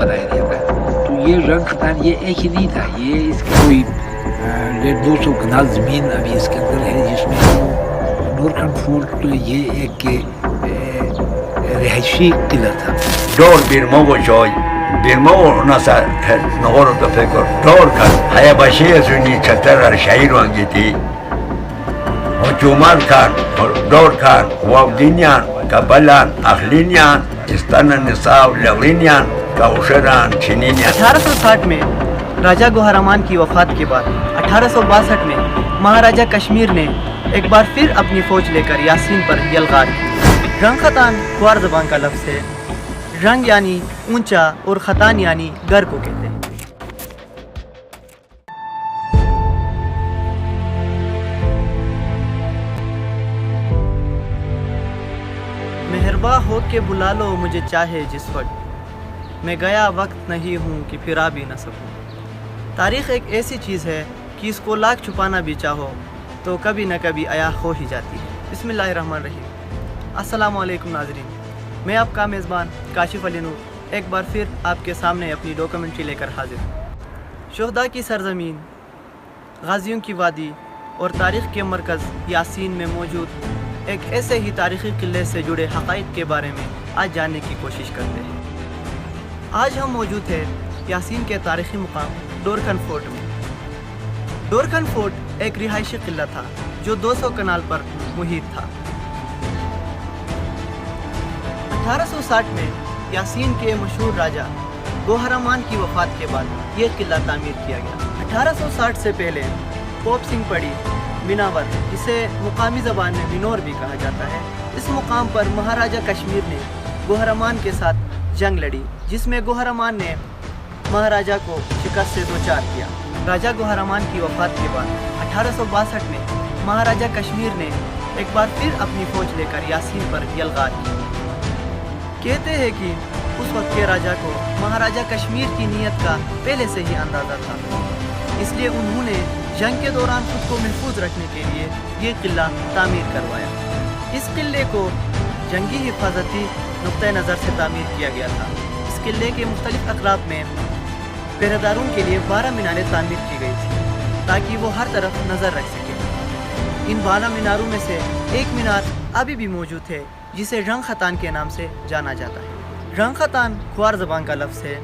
والا ایریا تھا. تو یہ رنگ ختان یہ ایک ہی نہیں تھا, یہ اس کا کوئی 150 کنال زمین ابھی اس کے اندر ہے, جس میں نورکھنڈ فورٹ یہ ایک رہائشی قلعہ تھا. دور بیرمو جای بیرمو ناسا نهار دو فکر دور کن هیا باشی از اونی چطور شهیر وانگیتی حکومت کن دور کن وابدینیان کبلان اخلینیان استان نصاب لغلینیان کاوشران چینینیان. 1860 میں راجہ گوہرامان کی وفات کے بعد 1862 میں مہاراجہ کشمیر نے ایک بار پھر اپنی فوج لے کر یاسین پر یلغار کی. رنگ ختان کھوار زبان کا لفظ ہے. رنگ یعنی اونچا اور ختان یعنی گر کو کہتے ہیں. مہرباں ہو کے بلا لو مجھے چاہے جس وقت, میں گیا وقت نہیں ہوں کہ پھرا بھی نہ سکوں. تاریخ ایک ایسی چیز ہے کہ اس کو لاکھ چھپانا بھی چاہو تو کبھی نہ کبھی عیاں ہو ہی جاتی ہے. بسم اللہ الرحمن الرحیم. السلام علیکم ناظرین, میں آپ کا میزبان کاشف علی نور ایک بار پھر آپ کے سامنے اپنی ڈاکومنٹری لے کر حاضر ہوں. شہداء کی سرزمین, غازیوں کی وادی اور تاریخ کے مرکز یاسین میں موجود ایک ایسے ہی تاریخی قلعے سے جڑے حقائق کے بارے میں آج جاننے کی کوشش کرتے ہیں. آج ہم موجود ہیں یاسین کے تاریخی مقام ڈورکھنڈ فورٹ میں. ڈورکھنڈ فورٹ ایک رہائشی قلعہ تھا جو 200 کنال پر محیط تھا. 1860 میں یاسین کے مشہور راجہ گوہرامان کی وفات کے بعد یہ قلعہ تعمیر کیا گیا. 1860 سے پہلے پوپ سنگھ پڑی مناور, جسے مقامی زبان میں منور بھی کہا جاتا ہے, اس مقام پر مہاراجہ کشمیر نے گوہرامان کے ساتھ جنگ لڑی, جس میں گوہرامان نے مہاراجہ کو شکست سے دوچار کیا. راجہ گوہرامان کی وفات کے بعد 1862 میں مہاراجہ کشمیر نے ایک بار پھر اپنی فوج لے کر یاسین پر یلغار کی. کہتے ہیں کہ اس وقت کے راجہ کو مہاراجہ کشمیر کی نیت کا پہلے سے ہی اندازہ تھا, اس لیے انہوں نے جنگ کے دوران خود کو محفوظ رکھنے کے لیے یہ قلعہ تعمیر کروایا. اس قلعے کو جنگی حفاظتی نقطۂ نظر سے تعمیر کیا گیا تھا. اس قلعے کے مختلف اطراف میں پہرے داروں کے لیے 12 میناریں تعمیر کی گئی تھی تاکہ وہ ہر طرف نظر رکھ سکیں. ان 12 میناروں میں سے ایک مینار ابھی بھی موجود ہے جسے رنگ ختان کے نام سے جانا جاتا ہے. رنگ ختان کھوار زبان کا لفظ ہے.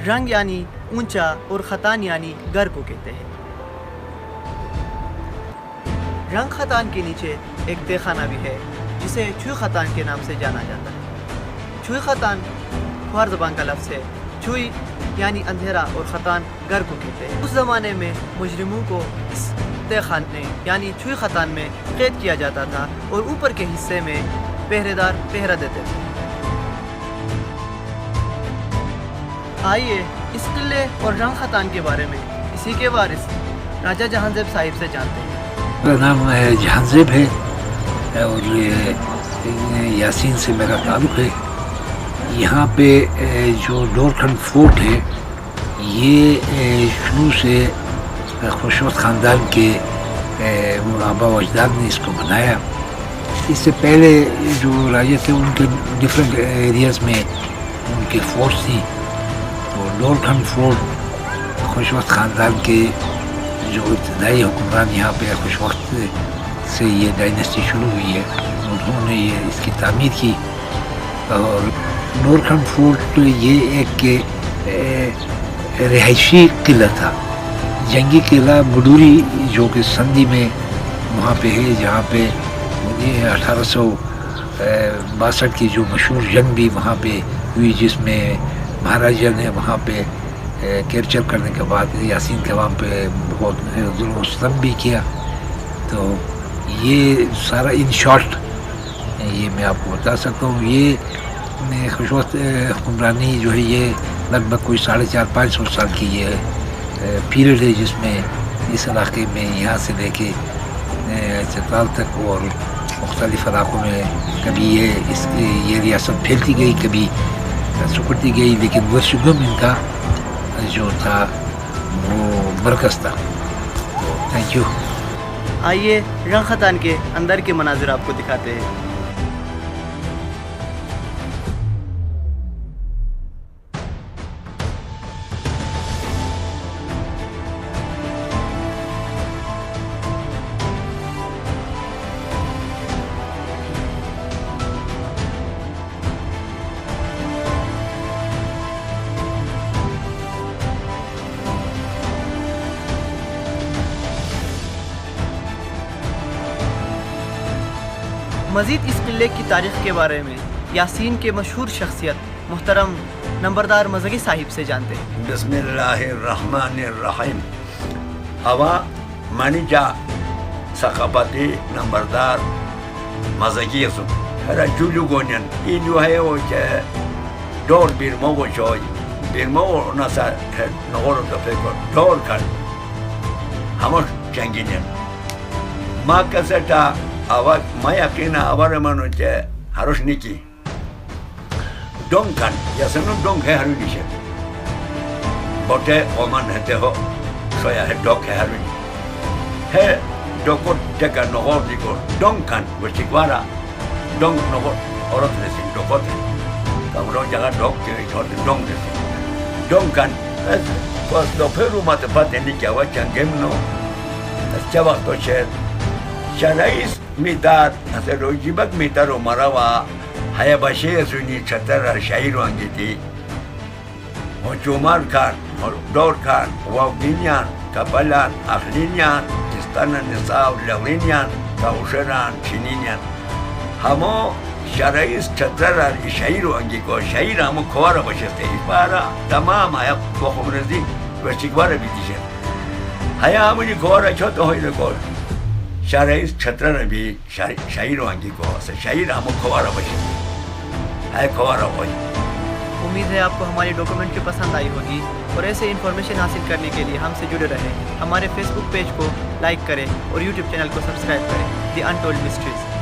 رنگ یعنی اونچا اور ختان یعنی گر کو کہتے ہیں. رنگ ختان کے نیچے ایک تہ خانہ بھی ہے جسے چھوئی ختان کے نام سے جانا جاتا ہے. چھوئی ختان کھوار زبان کا لفظ ہے. چھوئی یعنی اندھیرا اور ختان گر کو کہتے ہیں. اس زمانے میں مجرموں کو اس تہ خانے یعنی چھوئی ختان میں قید کیا جاتا تھا اور اوپر کے حصے میں پہرے دار پہرا دیتے تھے. آئیے اس قلعے اور رنگ ختان کے بارے میں اسی کے وارث راجہ جہاں زیب صاحب سے جانتے ہیں. میرا نام جہاں زیب ہے اور یاسین سے میرا تعلق ہے. یہاں پہ جو ڈورکھنڈ فورٹ ہے یہ شروع سے خوشوت خاندان کے آبا و اجداد نے اس کو بنایا. اس سے پہلے جو راجہ تھے ان کے ڈفرینٹ ایریاز میں ان کے فورٹس تھیں. تو ڈورکھنڈ فورٹ خوشوت خاندان کے جو ابتدائی حکمران یہاں پہ خوش وقت سے یہ ڈائنیسٹی شروع ہوئی ہے, انہوں نے یہ اس کی تعمیر کی. اور ڈورکھنڈ فورٹ یہ ایک رہائشی قلعہ تھا, جنگی قلعہ مڈوری جو کہ سندھی میں وہاں پہ ہے, جہاں پہ 1862 کی جو مشہور جنگ بھی وہاں پہ ہوئی, جس میں مہاراجہ نے وہاں پہ کیپچر کرنے کے بعد یاسین کے وہاں پہ بہت ظلم و ستم بھی کیا. تو یہ سارا ان شارٹ یہ میں آپ کو بتا سکتا ہوں. یہ خوشوقت حکمرانی جو ہے یہ لگ بھگ کوئی 450-500 سال کی یہ پیریڈ ہے, جس میں اس علاقے میں یہاں سے لے کے چترال تک اور مختلف علاقوں میں کبھی یہ ریاست پھیلتی گئی, کبھی سکڑتی گئی, لیکن ورشگم ان کا جو تھا وہ مرکز تھا. تو تھینک یو. آئیے رنگ ختان کے اندر کے مناظر آپ کو دکھاتے ہیں. مزید اس قلعے کی تاریخ کے بارے میں یاسین کے مشہور شخصیت محترم نمبردار مزگی صاحب سے جانتے ہیں۔ بسم اللہ الرحمن الرحیم. اوا منیجا ثقافتی نمبردار مزگی سو ہر جولو گونین اینو ہے او کہ دور بیرمو چوی بیرمو نسا نغور تو فکر دور کن ہمش چنگینن ما کستا اوا ما یقینا اوار منو کہ ہرش نیکی دونکان یا سنو دونک ہے ہرو نیشے بوٹے اومان ہتے ہو سویا ہے ڈوک ہے ہرو نیشے ہے ڈوکو ٹکا نغور دیکھو دونکان وشتکوارا دونک نغور عورت نیسی ڈوکوت ہے کامرو جگہ ڈوک کے چھوٹے دونک نیسی دونکان پس دو پھرو مات پاتے نیکی آوا چنگیم نو چا وقتو شہر شرائیس میتار اسے روجیبک میتارو مراوا ہیا باشی سونی چھتر شاعرو انگیتی چومار کھان دور کھان واودینیان کپلان اخلینیان استان نصاب لغلینیان کاوشران چینینیان ہمو شرائیس چھتر شاعرو انگی کو شاعر ہمو کھوارا بشستے اس پارا تمام ہیا بخمرزی وشتکوارا بیتیشن ہیا ہمو جی کھوارا چھوٹو ہوئی لکو شرائیس چھتر بھی شاعرو انگی کو شاعر ہمو کھوارا بشستے ہے کھوارا ہوئی. امید ہے آپ کو ہماری ڈاکومنٹری پسند آئی ہوگی اور ایسے انفارمیشن حاصل کرنے کے لیے ہم سے جڑے رہیں. ہمارے فیس بک پیج کو لائک کریں اور یوٹیوب چینل کو سبسکرائب کریں. دی انٹولڈ مسٹریز.